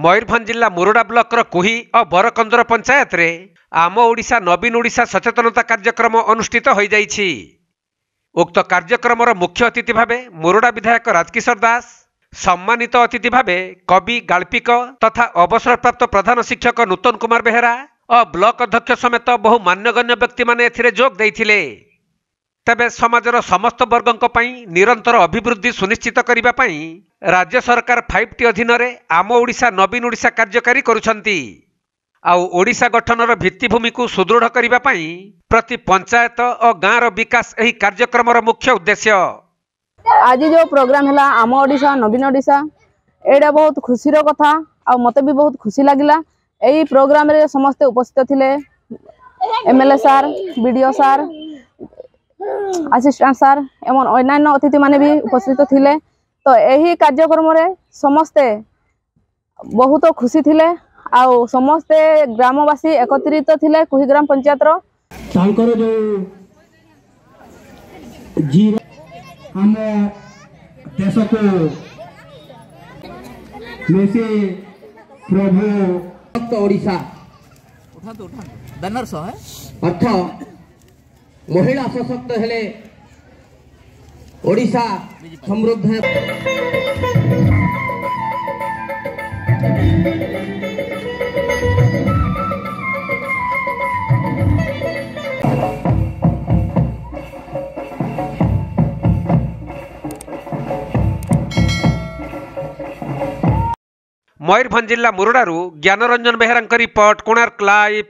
मयूरभंज जिला मुरुडा ब्लॉक कोही और बरकंदर पंचायत रे आम ओडिशा नवीन ओडिशा सचेतनता कार्यक्रम अनुष्ठित हो जाइछि। उक्त कार्यक्रम मुख्य अतिथि भावे मुरुडा विधायक राजकिशोर दास, सम्मानित अतिथि भावे कवि गाल्पिक तथा अवसरप्राप्त प्रधान शिक्षक नूतन कुमार बेहेरा और ब्लॉक अध्यक्ष समेत बहु मान्यगण्य व्यक्ति माने एथिरे जोग देइथिले। तेबे समाजर समस्त वर्गों पई निरंतर अभिवृद्धि सुनिश्चित करिबा पई राज्य सरकार 5T अधीन रे आम ओडिशा नवीन ओडिशा कार्यकारी करुछंती। आउ ओडिशा गठनर भित्तिभूमि को सुदृढ़ करिबा पई प्रति पंचायत और गाँव विकास एही कार्यक्रम मुख्य उद्देश्य। आज जो प्रोग्राम है आम ओडिशा नवीन ओडिशा एटा बहुत खुशीर कथा आ मते भी बहुत खुशी लगिला। एही प्रोग्राम रे समस्त उपस्थित थिले एमएलए सार, बीडीओ सार, असिस्टेंट सार एवं अन्यान्य अतिथि माने भी उपस्थित थिले। तो यही कार्यक्रम रे समस्ते बहुत खुशी थिले आ समस्ते ग्रामवासी एकत्रित थिले। कुही ग्राम पंचायत रो तांकर जो जीव हम देश को मेसे प्रभु भक्त ओडिशा उठा बैनर सह है अर्थ महिला सशक्त हेले ओडिशा समृद्ध है। मयूरभंज जिला मुरुडारू ज्ञानरंजन बेहेरा रिपोर्ट, कोणार्क लाइव।